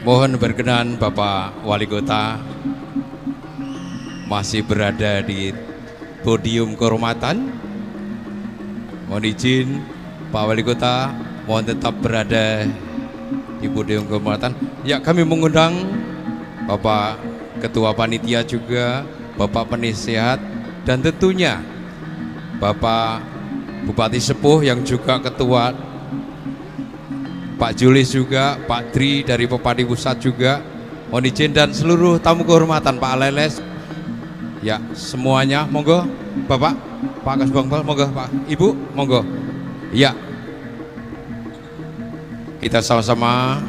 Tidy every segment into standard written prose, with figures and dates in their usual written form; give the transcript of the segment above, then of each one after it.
Mohon berkenan Bapak Wali Kota masih berada di podium kehormatan. Mohon izin Pak Wali Kota mohon tetap berada di podium kehormatan. Ya, kami mengundang Bapak Ketua Panitia juga, Bapak Penasehat, dan tentunya Bapak Bupati Sepuh yang juga Ketua, Pak Julis juga, Pak Tri dari Pepadi Pusat juga, mohon izin, dan seluruh tamu kehormatan, Pak Aleles, ya semuanya, monggo, Bapak, Pak Kasbangpol, monggo, Pak, Ibu, monggo, ya, kita sama-sama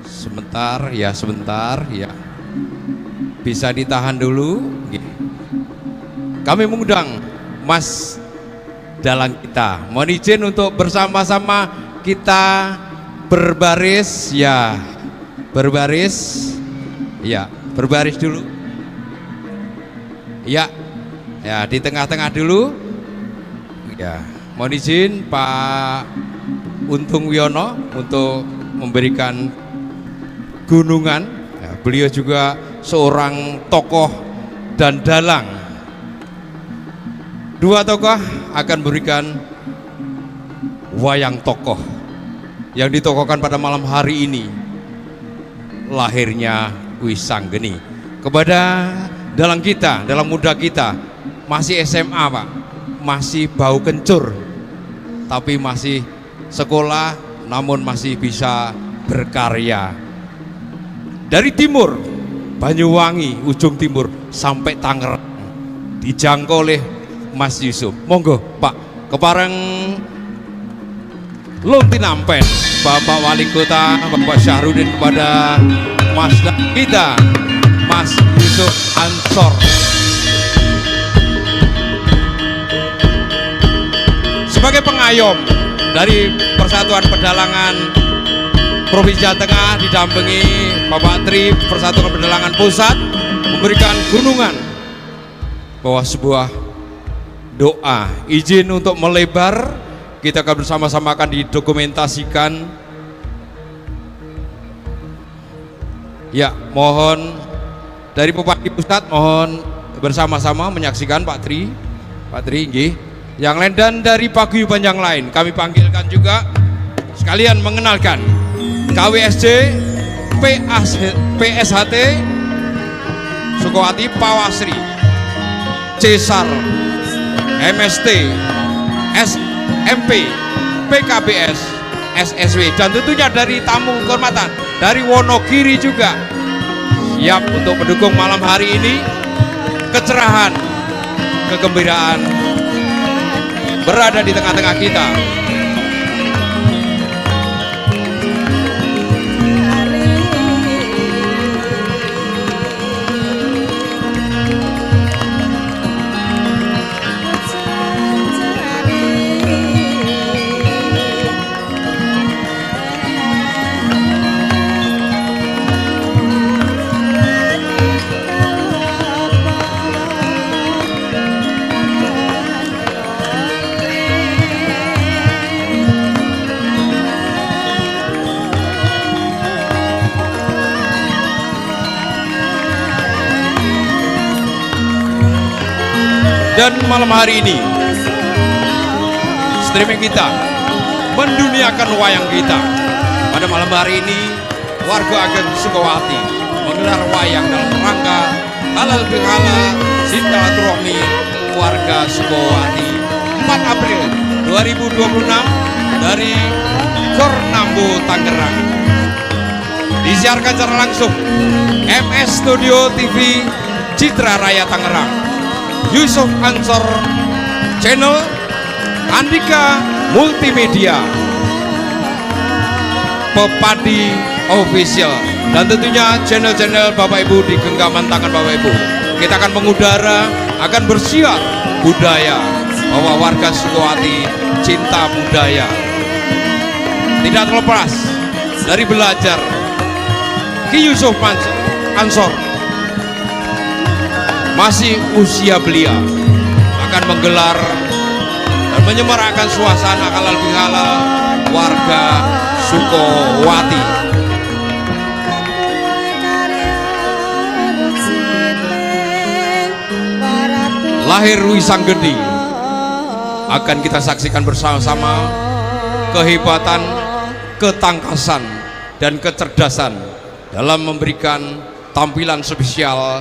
sebentar, ya, bisa ditahan dulu. Kami mengundang Mas Dalang kita, mohon izin untuk bersama-sama kita berbaris, ya, berbaris dulu, ya, di tengah-tengah dulu, ya, mohon izin Pak Untung Wiono untuk memberikan gunungan, ya, beliau juga seorang tokoh dan dalang. Dua tokoh akan berikan wayang tokoh yang ditokohkan pada malam hari ini, lahirnya Wisanggeni. Kepada dalang kita, dalang muda kita, masih SMA Pak, masih bau kencur, tapi masih sekolah, namun masih bisa berkarya. Dari timur, Banyuwangi, ujung timur sampai Tangerang, dijangkau oleh Mas Yusuf. Monggo Pak, kepareng Luntinampen Bapak Wali Kota, Bapak Syahrudin, kepada Mas kita, Mas Yusuf Ansor. Sebagai pengayom dari Persatuan Pedalangan Provinsi Jawa Tengah didampingi Bapak Tri Persatuan Pedalangan Pusat memberikan gunungan bahwa sebuah doa izin untuk melebar. Kita akan bersama-sama akan didokumentasikan. Ya, mohon dari Bupati Pusat mohon bersama-sama menyaksikan Pak Tri, nggih. Yang lain dan dari paguyuban yang lain kami panggilkan juga sekalian mengenalkan KWSJ PSHT Sukowati Pawasri, Cesar MST SMP PKBS SSW, dan tentunya dari tamu kehormatan dari Wonogiri juga siap untuk mendukung malam hari ini. Kecerahan, kegembiraan berada di tengah-tengah kita. Dan malam hari ini streaming kita menduniakan wayang kita. Pada malam hari ini warga Agen Sukowati menggelar wayang dalam rangka halal bihalal silaturahmi warga Sukowati 4 April 2026 dari Gor Nambu Tangerang. Disiarkan secara langsung MS Studio TV Citra Raya Tangerang, Yusuf Ansor Channel, Andika Multimedia, Pepadi Official, dan tentunya channel-channel Bapak Ibu di genggaman tangan Bapak Ibu. Kita akan mengudara, akan bersiar budaya, bahwa warga Sukowati cinta budaya, tidak terlepas dari belajar Ki Yusuf Ansor. Masih usia belia akan menggelar dan menyemarakkan suasana halal bihalal warga Sukowati. lahir Wisanggeni akan kita saksikan bersama-sama kehebatan, ketangkasan, dan kecerdasan dalam memberikan tampilan spesial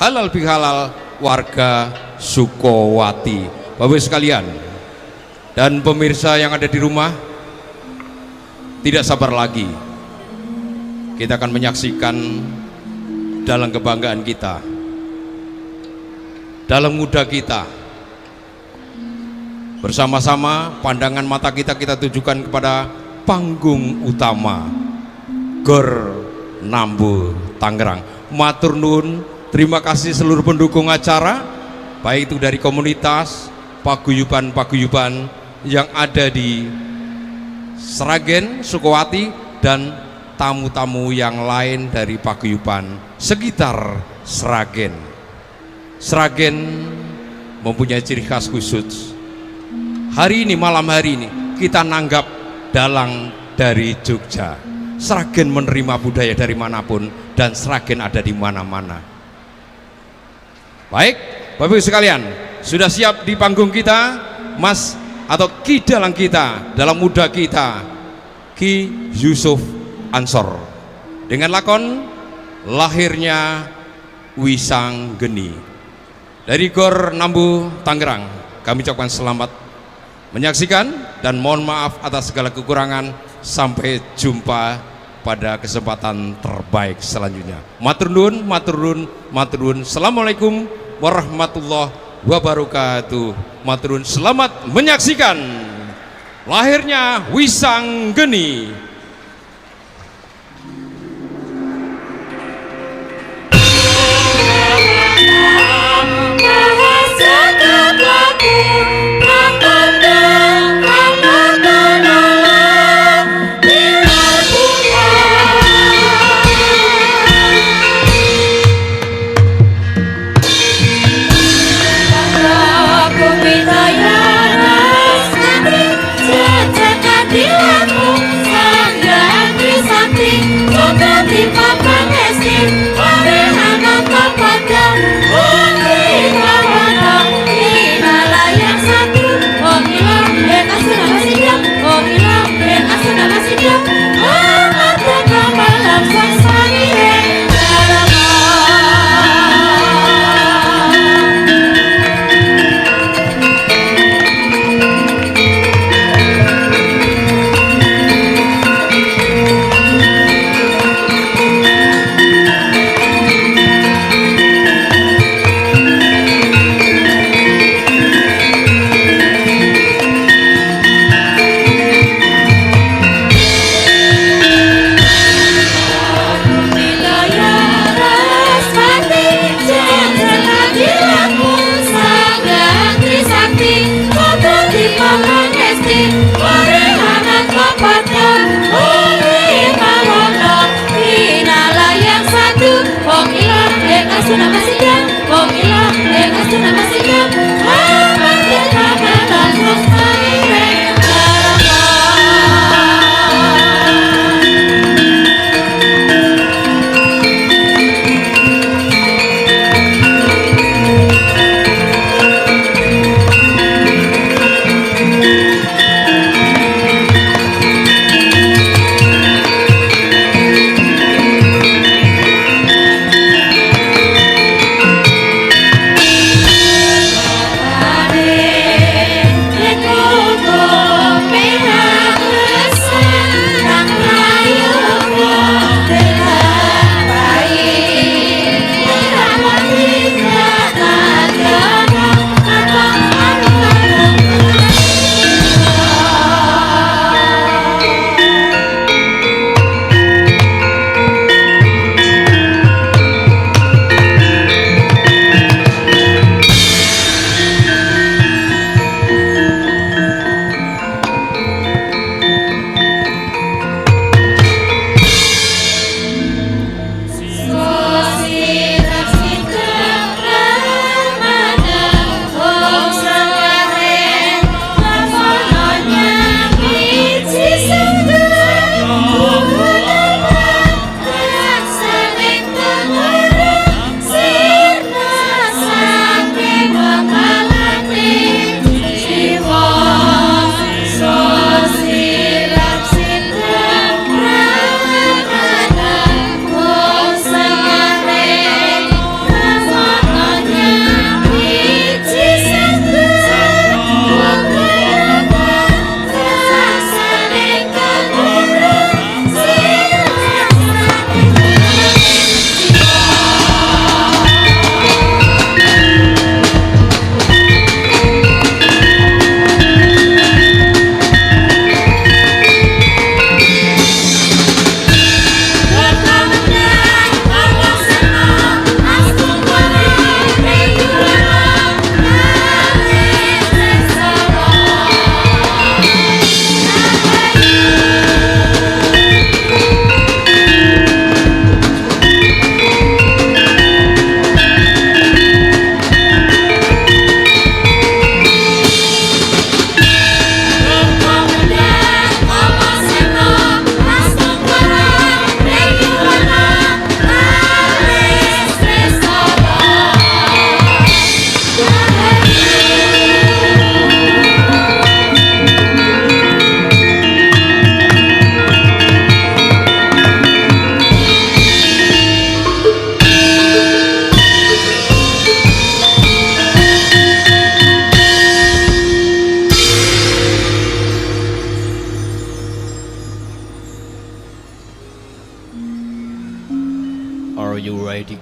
halal bihalal warga Sukowati. Bapak sekalian dan pemirsa yang ada di rumah, tidak sabar lagi kita akan menyaksikan dalam kebanggaan kita, dalam muda kita, bersama-sama pandangan mata kita tujukan kepada panggung utama Gor Nambu Tangerang. Matur nuwun, terima kasih seluruh pendukung acara, baik itu dari komunitas, paguyuban-paguyuban yang ada di Sragen, Sukowati, dan tamu-tamu yang lain dari paguyuban sekitar Sragen. Sragen mempunyai ciri khas khusus. Hari ini, malam hari ini, kita nanggap dalang dari Jogja. Sragen menerima budaya dari manapun, dan Sragen ada di mana-mana. Baik, Bapak Ibu sekalian, sudah siap di panggung kita, Mas atau Ki dalang kita, dalam muda kita, Ki Yusuf Ansor, dengan lakon lahirnya Wisanggeni dari Gor Nambu Tangerang. Kami ucapkan selamat menyaksikan dan mohon maaf atas segala kekurangan. Sampai jumpa pada kesempatan terbaik selanjutnya. Matur nuwun, matur nuwun, matur nuwun. Assalamualaikum warahmatullahi wabarakatuh. Matur nuwun, selamat menyaksikan lahirnya Wisanggeni.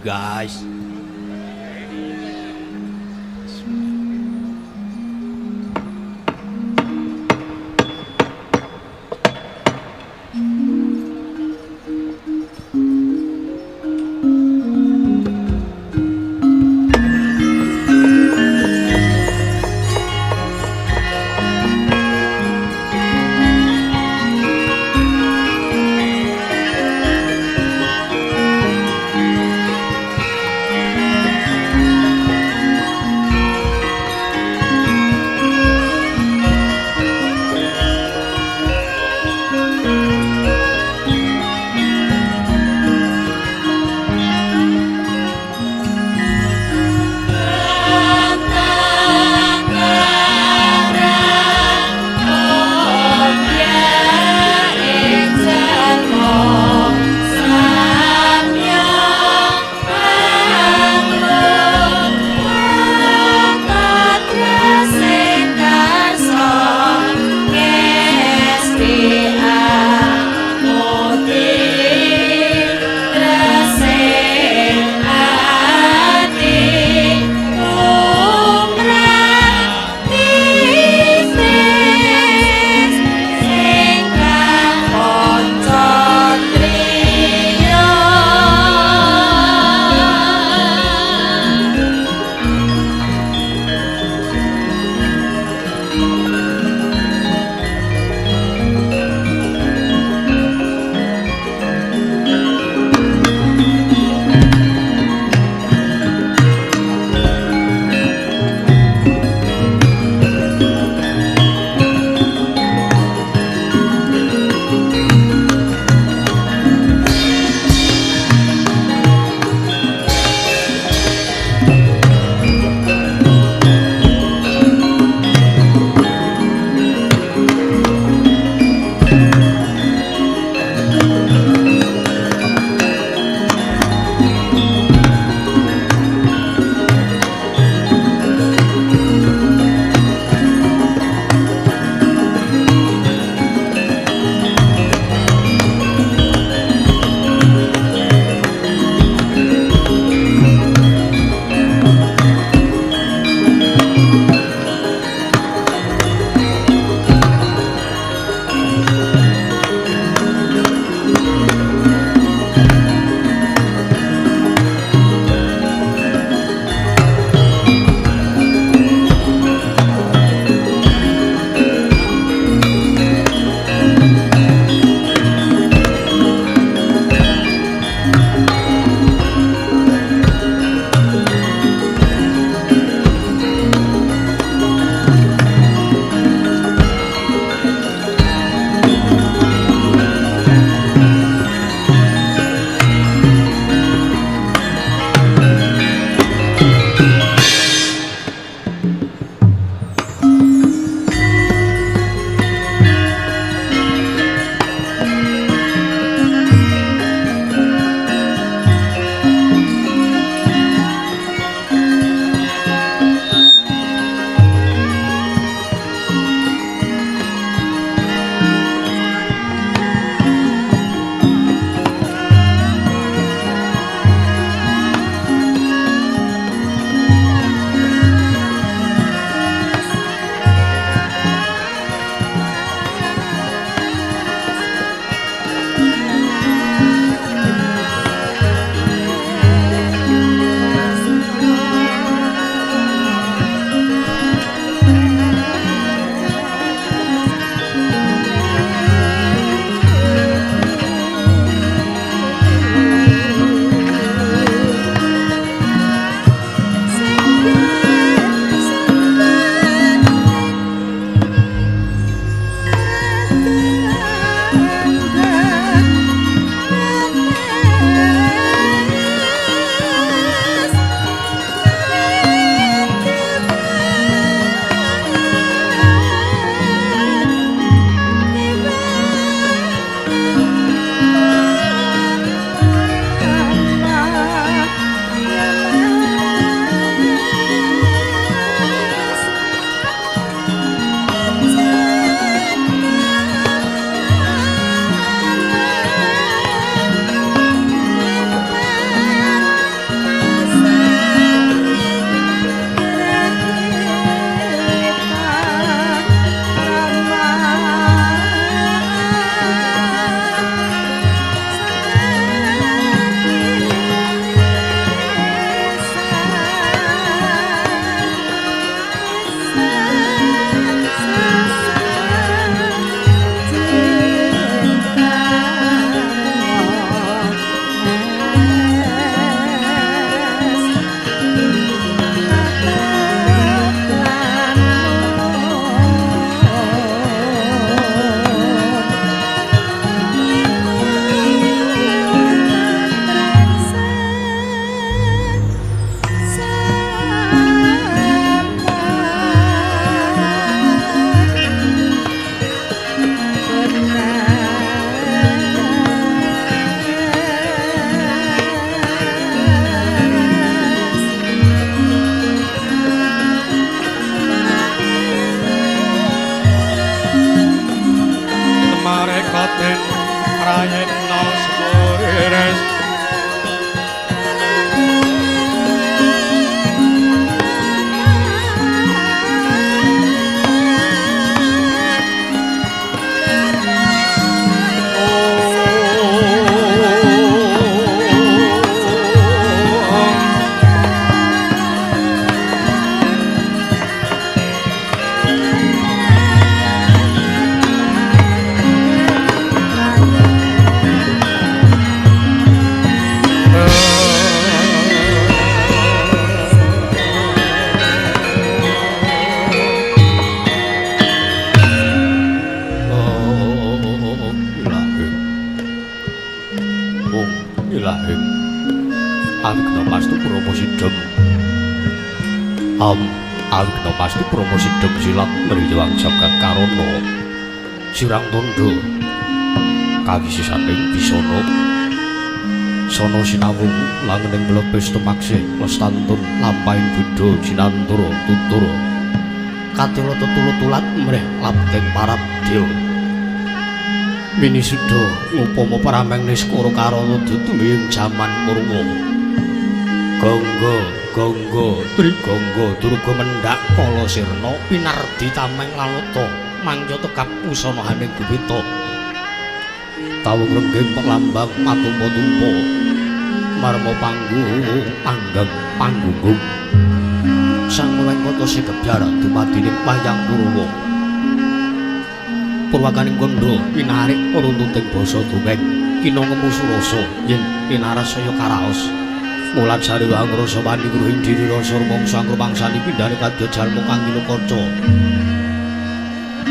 guys. Awit pasti promosi deg silat mriyang jagat karono sirang tondo kaki sisaning bisono sono sinawung langening mlebes tumaksih lestantun lampahing budha sinantara tutara katila tetulutulat mrih labdeng parab dewa mini sudha ngupama parameng niskara karono duduning jaman purwa Gangga durga mendak kala sirna pinardi tameng lalata mangya tekap usana haning gubita tawung renggeng lambang matumpa-tumpa marma panggung sang melengkata segebyar dumadining wayang Purwa purwakaning kandha pinarik runtuting basa dongeng kina ngemusu rasa yen pinarasaya karaos mulat sariwang rasa wani kruhing diri rasa rumangsa ngrumangsani pindhane kadya jalma kang kaca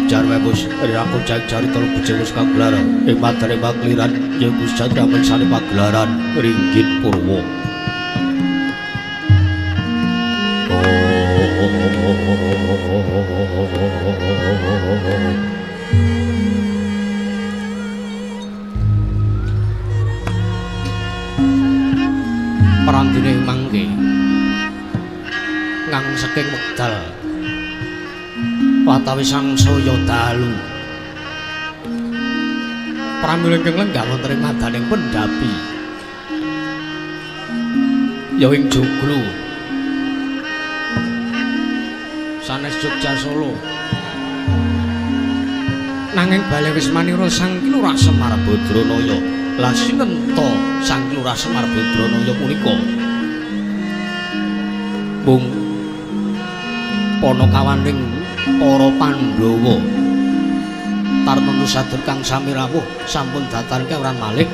jarwebus riraku cek carita bejewus kagelar ing materi pakliran yen Gusti damel sane pagelaran ringgit Purwa Parandine mangke ngang saking wekdal watawi sangsaya dalu pramila ingkang lenggah wonten ing madaning pendhapi ya ing Joglo sanes Jogja Solo nanging bale wis manira Sang Kilurah Semar Badranaya la sinten ta Sang Kilurah Semar Badranaya punika mung panakawaning para Pandhawa tartenu sadur kang sami rawuh sampun datar kewran malih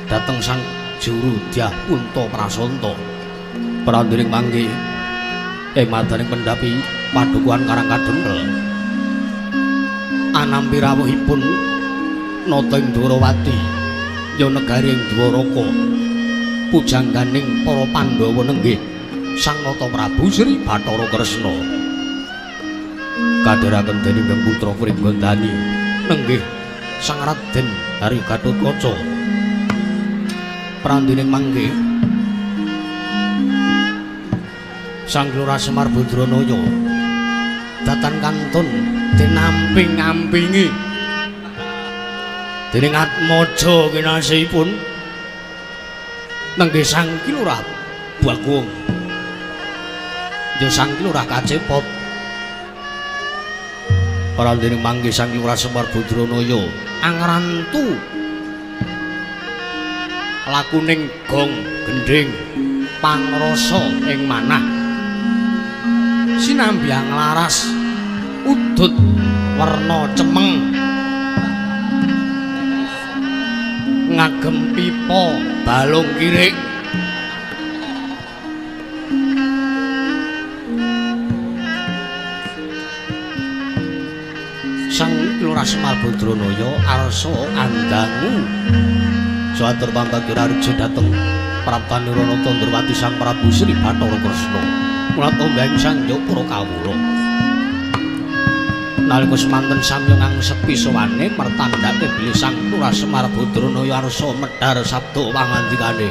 dhateng Sang Juru Dyah Punta Prasanta prandiring mangke ing madaning pendhapi padukuhan Karang Kadempel anampi rawuhipun nata ing Dwarawati ya negari ing Dwaraka pujangganing para Pandhawa nenggih Sang Nata Prabu Sri Bathara Kresna kadheraken dening putra Pringgandani nenggih Sang Raden Hari Gatotkaca prandining mangke Sang Kilurah Semar Badranaya datan kantun dinamping-ampingi dening Atmaja kinasihipun nenggih Sang Kilurah Bagong ya Sang Kilurah Kacepot prandining mangke Sang Kilurah Semar Badranaya angrantu lakuning gong gendhing pangrasa ing manah sinambyang laras udut werna cemeng ngagem pipa balung kirik Sang Kilurah Semar Badranaya arsa andangu satur pambagir arja dhateng Praptani Rana Tandrawati Sang Prabu Sri Bathara Kresna mulat ombeng Sang Yapura kawula nalika semanten samya ngangsepi sowane mertandhake bilih Sang Kilurah Semar Badranaya arsa medhar sabda pangandikane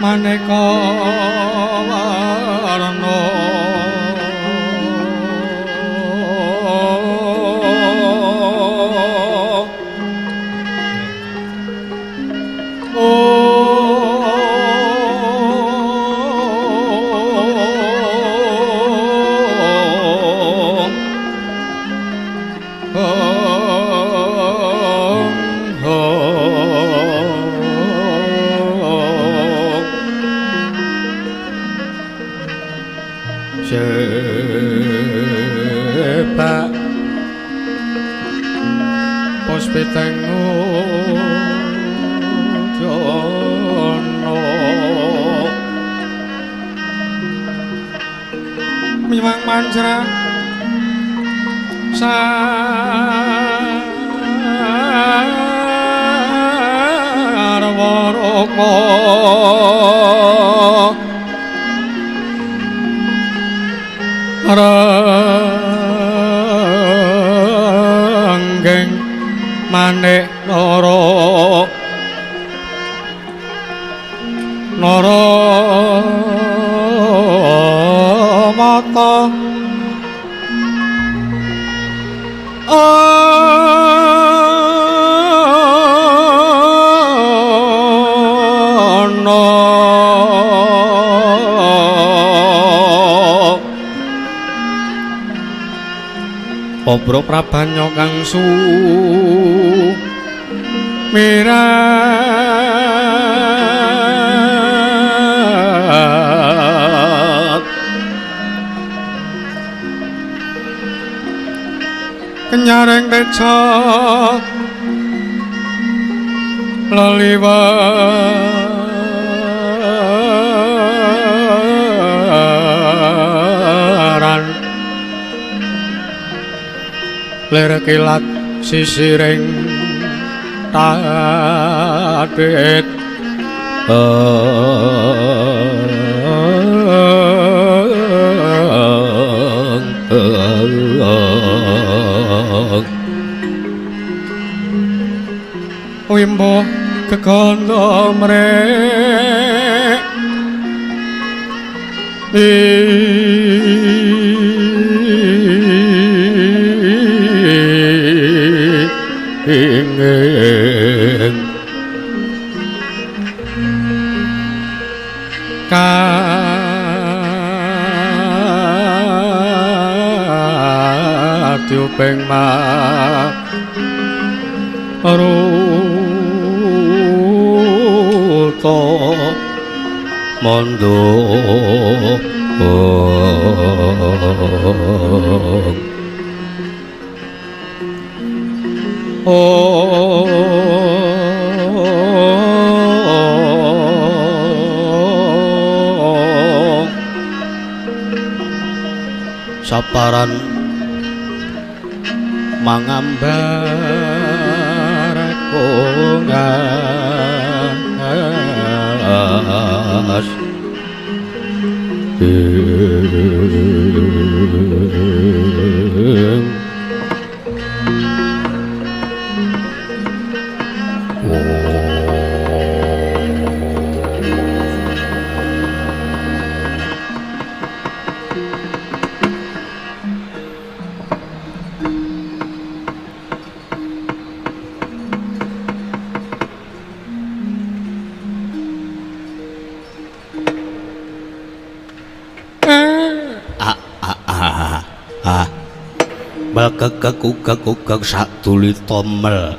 maneka warna sebab puspitengu jono miwang manjra sarwaraka ranggeng manik nara mata Obro Prabanyo kang sumirat kenyaring deca laliwaran lir kilat sisiring tadet wimbo kekondo mrek ingin katiuping maruta mondo saparan mangambar kongas Kekuk satuli tomel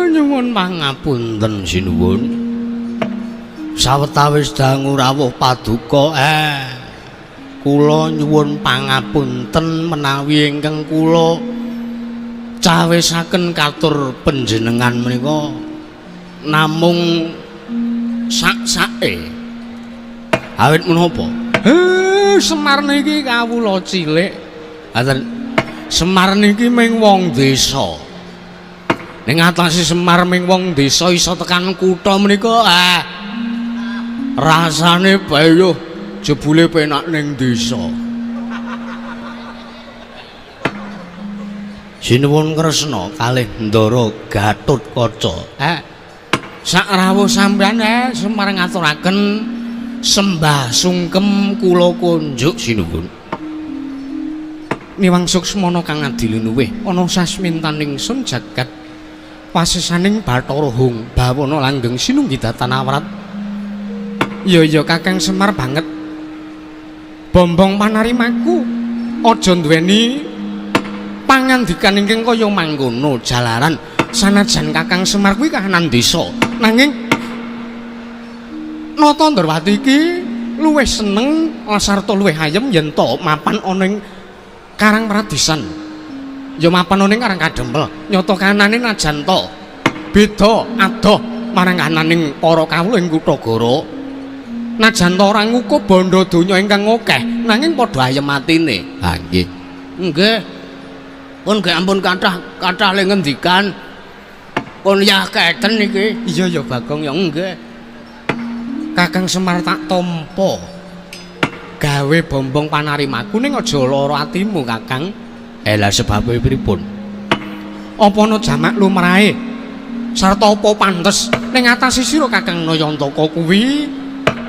nyuwun pangapunten sinuwun sawetawis dangu rawuh paduka kula nyuwun pangapunten menawi ingkang kula cawisaken katur panjenengan menika namung sak-sake awit menapa Semar niki kawula cilik. Semar niki ming wong desa. Ning atase Semar ming wong desa iso tekan kutha menika rasane bayuh jebule penak ning desa. Sinuwun Kresna kalih Ndara Gatotkaca. sak rawuh sampeyan Semar ngaturaken sembah sungkem kula kunjuk sinuwun. Niwang suksmana kang adilunuwih ana sasmintaning sun jagat wasesaning Bathara Hung bawana langgeng sinunggi datanawrat. Ya Kakang Semar banget. Bombong panarimaku aja duweni pangandikan ingkang kaya mangkono jalaran sanajan Kakang Semar kuwi kahanan desa nanging Nata Ndrawati iki luwih seneng sarta luwih ayem yen to mapan ana ing Karang Pradisan. Ya mapan ana ing Karang Kadempel nyata kanane najan to beda adoh marang kananing para kawula ing Kutagara. Najan to ora ngukup bondo donya ingkang akeh nanging padha ayem atine. Ha nggih. Nggih. Pun nggih ampun kathah le ngendikan. Pun yaketen iki. Iya ya Bagong ya nggih. Kakang Semar tak tampa gawe bombong panarimaku ning aja lara atimu Kakang. Lah sebabe pripun? Apa ana jamak lumrahe sarta apa pantes ning atase sira Kakang Nayantaka kuwi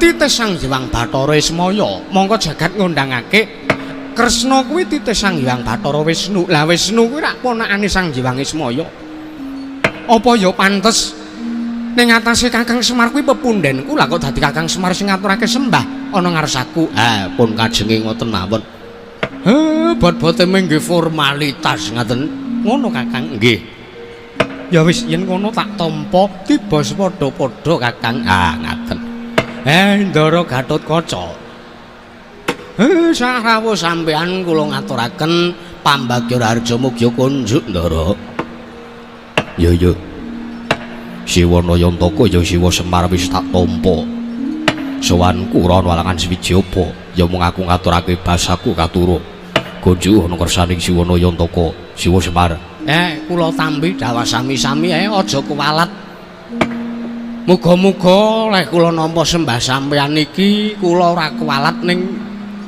titis Sang Hyang Bathara Ismaya mongko jagat ngundangake Kresna kuwi titis Sang Hyang Bathara Wisnu. Lah Wisnu kuwi rak ponakane Sang Hyang Ismaya. Apa ya pantes ning atase Kakang Semar kuwi pepundhenku lah kok dadi Kakang Semar sing ngaturake sembah ana ngarsaku. Pun kajenge ngoten mawon. Bot-bote nggih formalitas ngaten. Ngono Kakang. Nggih. Ya wis yen ngono tak tampa tiba padha-padha Kakang. Ngaten. Ndara Gatotkaca. Sak rawuh sampeyan kula ngaturaken pambagya harja mugya kunjuk Ndara. Ya. Siwa Nayantaka ya Siwa Semar wis tak tampa. Sowanku ora walangan Swijapa, ya mung aku ngaturake basaku katurut. Kunjuk ana kersaning Siwa Nayantaka, Siwa Semar. Kula tampi dawa sami-sami aja kuwalat. Muga-muga leh kula nampa sembah sampeyan iki kula ora kuwalat ning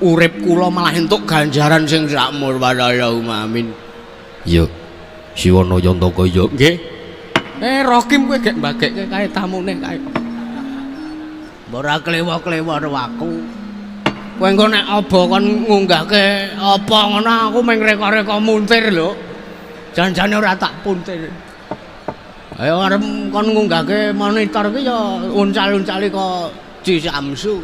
urip kula malah entuk ganjaran sing sakmur Allahumma amin. Ya. Siwa Nayantaka ya. Nggih. Rokim kowe gek mbagekke kae tamune kae. Ora klewa-klewa karo aku. Kowe engko nek aba kon ngunggahke apa ngono aku mung reka-reka muntir lho. Janjane ora tak puntir. Ayo arep kon ngunggahke monitor ki ya uncal-uncali kok Ji Samsu.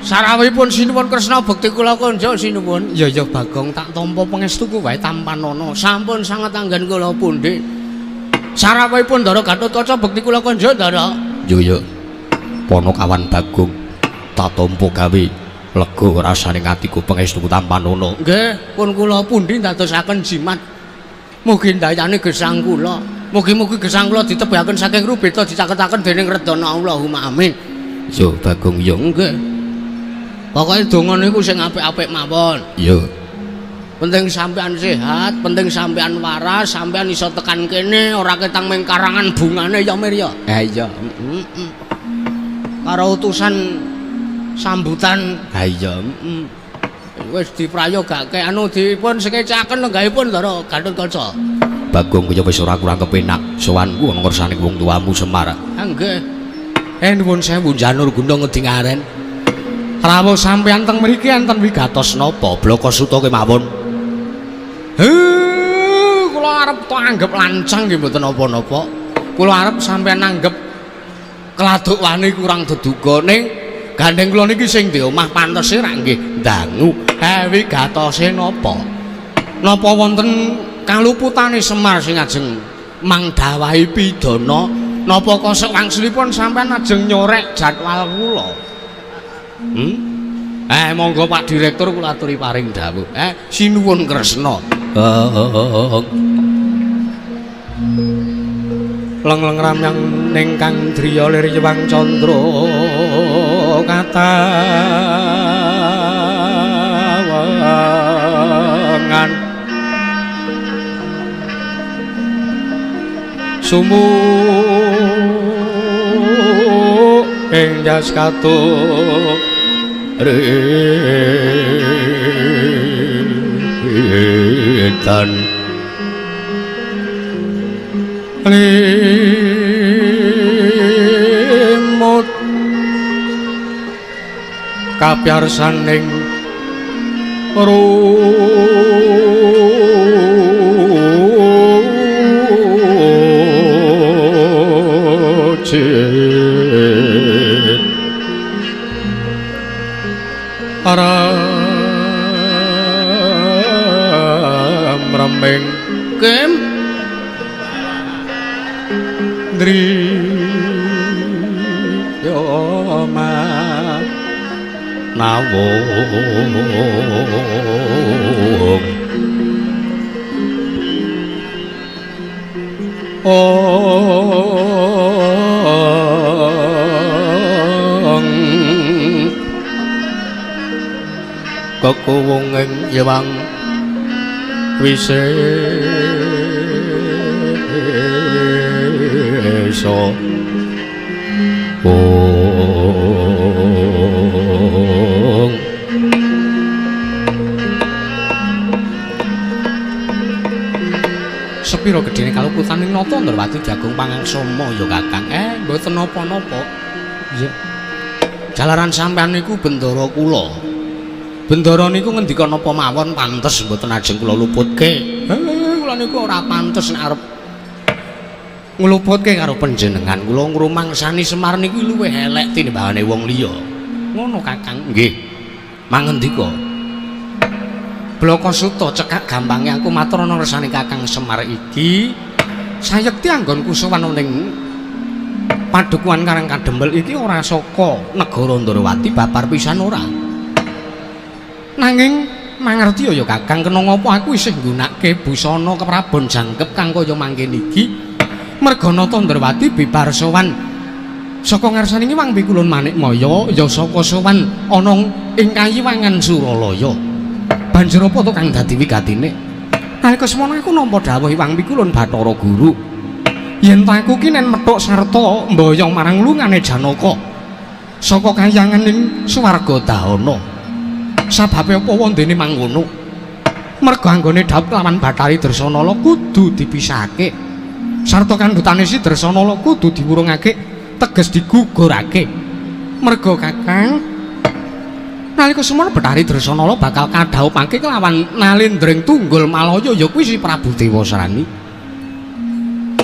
Sarawuhipun sinuwun Kresna bekti kula konjuk sinuwun. Ya Bagong tak tampa pangestuku wae tampanana. Sampun sanget anggen kula pundhik. Sarawuhipun Ndara Gatotkaca bekti kula konjuk Ndara. Ya. Panakawan Bagong tak tampa gawe lega rasane atiku pangestuku tampanana. Nggih, pun kula pundi ndadosaken jimat. Mugi dayane gesang kula. Mugi-mugi gesang kula ditebahaken saking rubeta dicaketaken dening Redana Allahumma amin. Ya Bagong ya nggih. Pokoke donga niku sing apik-apik mawon. Iya. Penting sampean sehat, penting sampean waras, sampean iso tekan kene ora ketang ming karangan bungane ya Mir ya. Iya. Karo utusan sambutan. Iya. Wis diprayogake anu dipun sekecaken lenggahipun Ndara Gatotkaca. Bagong kaya wis ora kurang kepenak sowanku ana ngersane wong tuamu Semar. Nggih. Nuwun sewu janur guna ngedingaren. Rawuh sampeyan teng mriki enten wigatos napa Blaka Suta kemawon? Kula arep to anggap lancang nggih mboten napa-napa. Kula arep sampeyan anggap keladuk wani kurang deduga ning gandeng kula niki sing di omah pantese ra nggih dangu. Wigatose napa? Napa wonten kaluputane Semar sing ajeng mangdawahi pidana? Napa kosok wangsulipun sampeyan ajeng nyorek jadwal kula? Monggo Pak Direktur kula aturi paring dawuh. Sinuwun Kresna. Leng-leng ramyang ningkang driya lir Hyang Candra katawangan sumu ing jas katuk retan kapyarsaning rucin aram remeng kem driyama nawung kekuwunging yewang wisesa sepira gedene kaluputaning nata Ndrawati Jagung Pangangsama ya Kakang. Mboten napa-napa. Iya. Jalaran sampean niku bendara kula. Bendara niku ngendika napa mawon pantes mboten ajeng kula luputke. Kula niku ora pantes nek arep ngluputke karo panjenengan. Kula ngrumangsani Semar niku luwih elek tinimbangane wong liya. Ngono Kakang. Nggih. Mangendika. Bloko Suta cekak gampange aku matur ana resane Kakang Semar iki sayekti anggonku sowan ning padukuhan Karang Kadempel iki ora saka negara Ndrawati babar pisan ora. Nanging mangerti ya Kakang kena ngapa aku isih nggunakake busana keprabon jangkep kang kaya mangkene iki merga nata Ndrawati bibar sowan saka ngarsaning Wang Pikulun Manikmaya ya saka sowan ana ing Kayiwangan Suralaya. Banjur apa to kang dadi wigatine? Nalika semana aku nampa dawuh Wang Pikulun Bathara Guru. Yen ta aku ki nen methuk sarta mboyong marang lungane Janaka saka kayanganing swarga dahana. Sababe apa wondene mangkono? Merga anggone dhawuh lawan Bathari Dresanala kudu dipisahake. Sarta kandhutane si Dresanala kudu diwurungake, teges digugurake. Merga Kakang nalika semana Bathari Dresanala bakal kadhawuhake kelawan Nalendreng Tunggul Malaya ya kuwi si Prabu Dewasrani.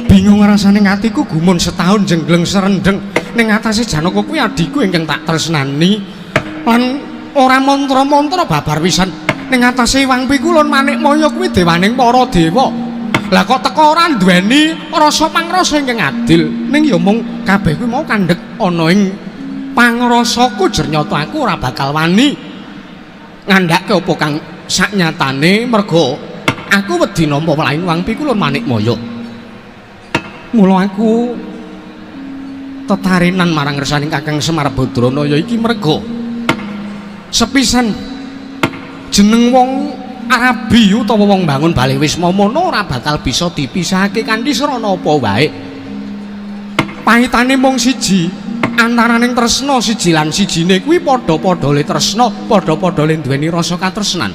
Bingung rasane atiku gumun setahun jengleng serendeng ning atase Janaka kuwi adhiku ingkang tak tresnani lan ora mantra-mantra babar pisan ning atase Wang Pikulun Manikmaya kuwi dewaning para dewa. Lah kok teko ora duweni rasa pangrasa ingkang adil ning ya mung kabeh kuwi mau kandhek ana ing pangrasaku jernyata aku ora bakal wani ngandhake apa kang saknyatane merga aku wedi nampa mlaing Wang Pikulun Manikmaya. Mula aku tetarinan marang ngersaning Kakang Semar Badranaya iki merga sepisan jeneng wong Arabi utawa wong bangun bali Wisma mono ora bakal bisa dipisahake kanthi srana apa wae. Pahitane mung siji, antaraning tresna siji lan sijine kuwi padha-padha le tresna, padha-padha le duweni rasa katresnan.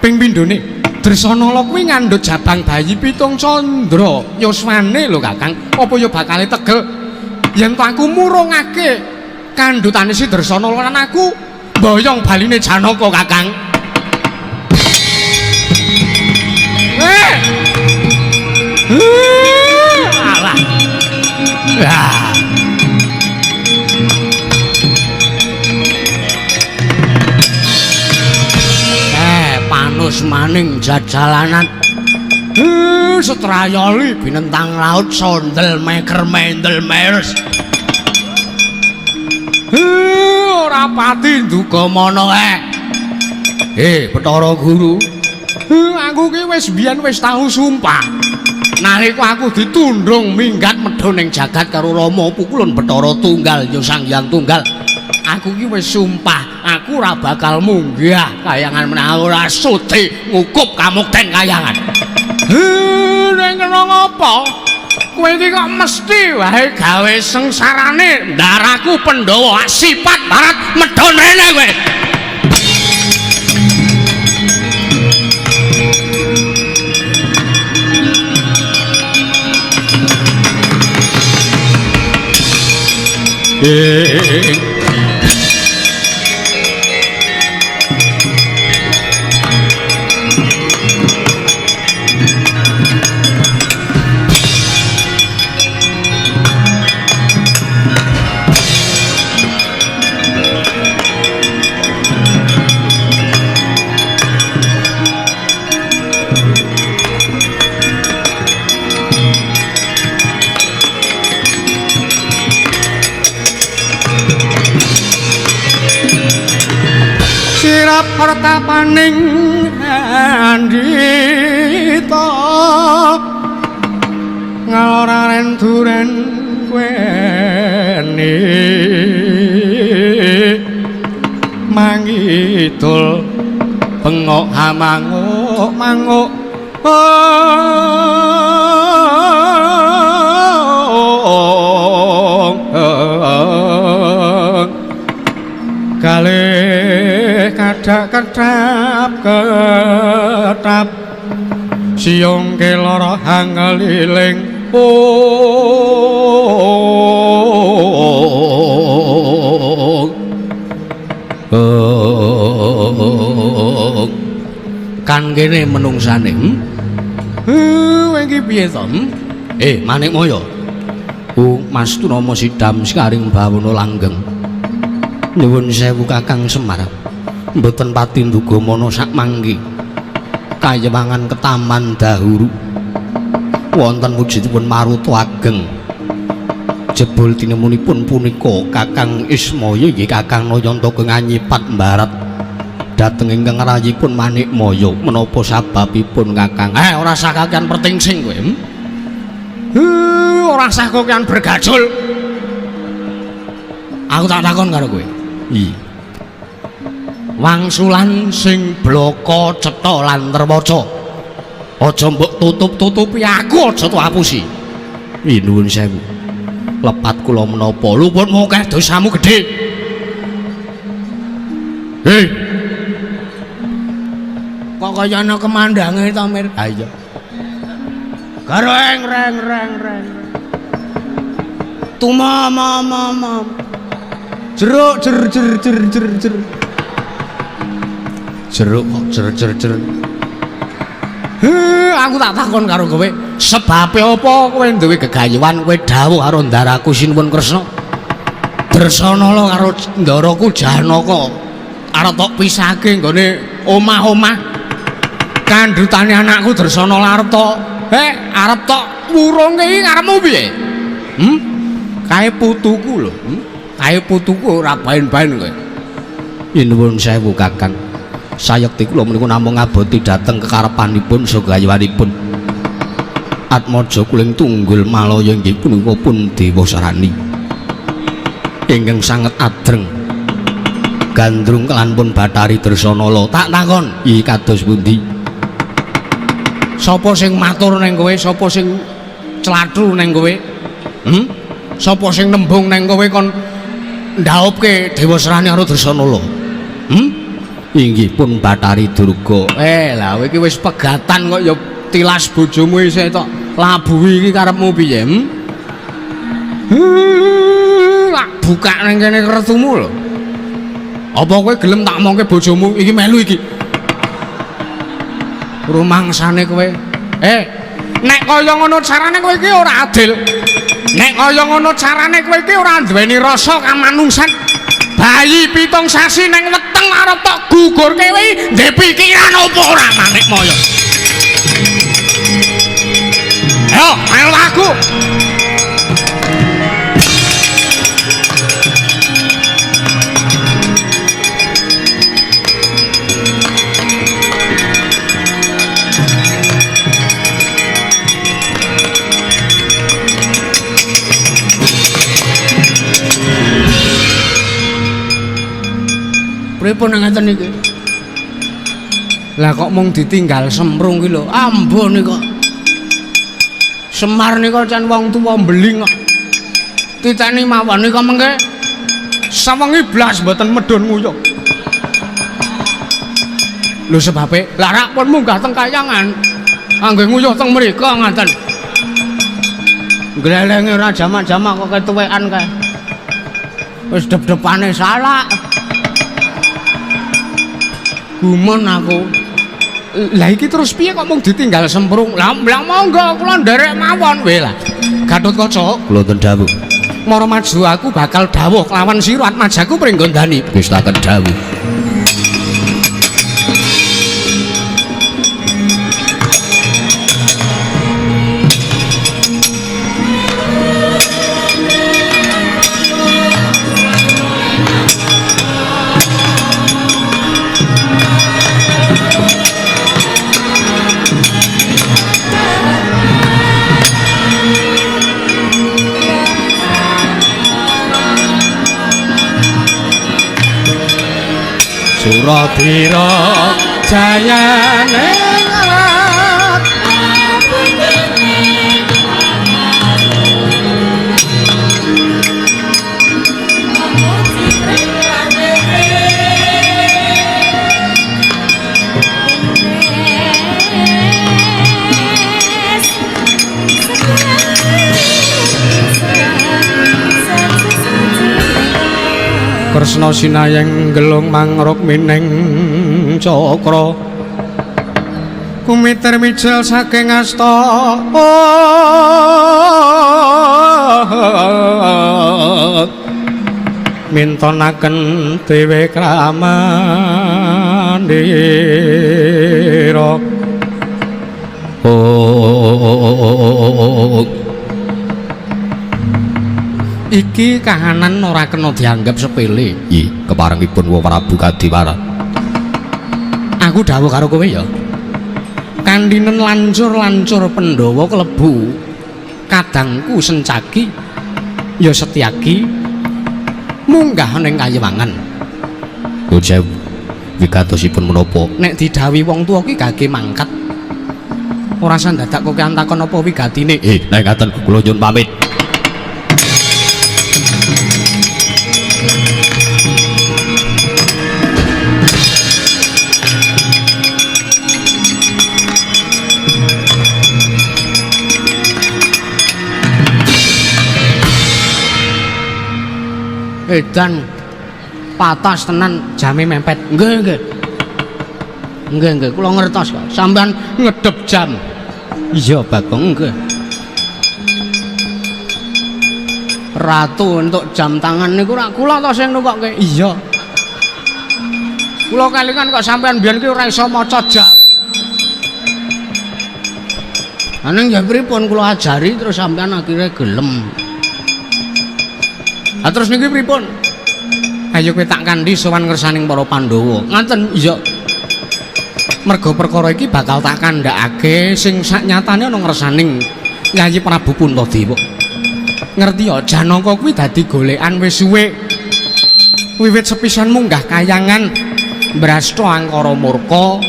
Ping pindhone Dresanala kuwi ngandhut jabang bayi pitung candra yuswane lho Kakang. Apa ya bakale tegel yen aku murungake kandhutane si Dresanala lan aku mboyong baline Janaka Kakang. Alah. Panus maning jajalanan setrayali binentang laut sondel meker mendel meres ora pati nduga mono Bathara Guru aku ki wis biyen wis tau sumpah nalika aku ditundung minggat medhun ning jagat karo Rama Pukulun Bathara Tunggal ya Sang Hyang Tunggal. Aku ki wis sumpah aku ora bakal munggah kayangan menawa ora sudi ngukup kamukten kayangan. Ning kena ngapa? Kowe iki kok mesti wae gawe sengsarane ndaraku Pandhawa sifat barat medhon rene kowe. sirap pertapaning andita ngaloraren duren kuweni mangidul bengok hamanguk manguk kalih kadhak-kadhap ketap siung keloro hangeliling kan kene menungsane iki piye to Manikmaya Mas Tunama Sidam sikaring bawana langgeng nyuwun sewu Kakang Semar mboten pati ndhugamana sak mangke kayewangan ketaman dahuru wonten wujudipun maruta ageng jebul tinemunipun punika Kakang Ismaya nggih Kakang Nayanta kenganyipat mbarat dhateng ingkang rayipun Manikmaya menapa sababipun Kakang ora usah kakean pertingsing kowe ora usah kakean bergajul aku tak takon karo kowe wangsulan sing blaka cetha lan terwaca aja mbok tutup-tutupi aku aja tak apusi nuwun sewu lepat kula menapa luputmu akeh dosamu gedhe kok kaya ana kemandange to Mir ha iya karo reng tumama jeruk jer jeruk kok jer aku tak takon karo kowe sebabe apa kowe duwe gegayuhan kowe dawuh karo Ndaraku Sinuwun Kresna Dresana karo Ndaraku Janaka arep tok pisahke nggone omah-omah kandhutane anakku Dresana arep tok arep tok wurunge iki karepmu piye kae putuku lho kae putuku ora baen-baen kowe nuwun sewu Kakang sayekti kula menika namung ngaboti dhateng kekarepanipun sagayuwanipun Atmaja Kuling Tunggul Malaya inggih punika pun Dewa Sarani ingkang sanget adreng gandrung kelan pun Bathari Dresanala tak takon iki kados pundi sapa sing matur ning kowe sapa sing clathu ning kowe sapa sing nembung ning kowe kon ndhaupke Dewa Sarani karo Dresanala inggih pun Bathari Durga lha kowe iki wis pegatan kok ya tilas bojomu isih tok labuhi iki karepmu piye lak buka ning kene kertumu lho apa kowe gelem tak omongke bojomu iki melu iki rumangsane kowe nek kaya ngono carane kowe iki ora adil nek kaya ngono carane kowe iki ora duweni rasa kamanungsan bayi 7 sasi ning weteng arep tok gugurke kowe ndek pikiran apa ora Manikmaya ayo melu aku pripun ngaten iki lah kok mung ditinggal semprung ki lho ambon iki kok Semar nika can wong tuwa mbeling kok titeni mawon nika mengke sawengi blas mboten medhun nguyuh lho sebabe larak pun munggah teng kayangan angge nguyuh teng mriko ngaten glelenge ora jamak-jamak kok ketuwekan kae wis dep-depane salak gumun aku lah iki terus piye kok mung ditinggal semprung lah monggo kula nderek mawon we lah Gatotkaca kula ten dawuh mara maju aku bakal dawuh lawan sira Atmajaku pringgondani wis tak dawuh Suradira jayane ngarat Kresna sinayeng gelung mangruk mining cakra kumiter mijil saking asta mintonaken dewe kramandira iki kahanan ora kena dianggap sepele. Nggih, keparengipun Wa Prabu Kadiwara. Aku dawuh karo kowe ya. Kandhinen lancur-lancur Pandhawa klebu kadangku Sencaki ya Setyaki munggah ning Kayewangan. Ujeb wigatosipun menapa? Nek didhawuhi wong tuwa ki gage mangkat. Ora sandadak kok antakon apa wigatine. Nek ngaten kula nyuwun pamit. Edan patas tenan jame mepet. Nggih. Nggih, kula ngertos kok. Sampeyan ngedep jam. Iya, Bagong, nggih. Ratu entuk jam tangan niku rak kula to sing nukokke. Iya. Kula kelingan kok sampeyan biyen ki ora iso maca jam. Aneng ya pripun kula ajari terus sampeyan akhirnya gelem. Terus niki pripun? Ayo kowe tak kandhi sowan ngersaning para Pandhawa. Ngaten, iya. Merga perkara iki bakal tak kandhakake sing saknyatane ana ngersaning Yayi Prabu Puntadewa. Ngerti ya, Janaka kuwi dadi golekan wis suwe. Wiwit sepisan munggah Kayangan, Brasta angkara murka,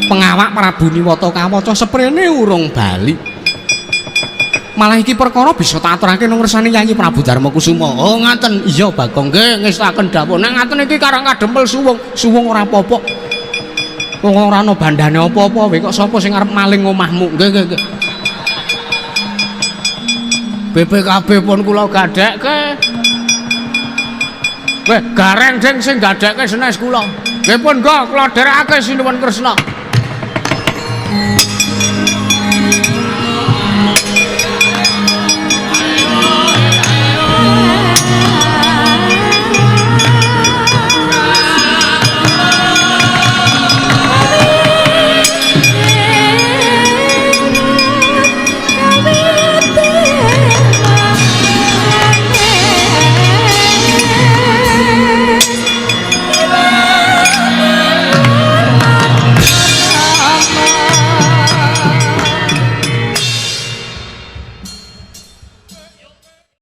pengawak Prabu Niwata Kawaca seprene urung bali. Malah iki perkara bisa tak aturake nang ngersane Yayi Prabu Darmakusuma. Oh ngaten, iya Bagong nggih ngestaken dawuh. Nek ngaten iki karang kadempel suwung ora apa-apa. Wong ora ana bandane apa-apa, kowe kok sapa sing arep maling omahmu? Nggih. BPKB pun kula gadhekke. Weh, gareng sing gadhekke senes kula. Nggih pun, kula dherekake sinuwun Kresna.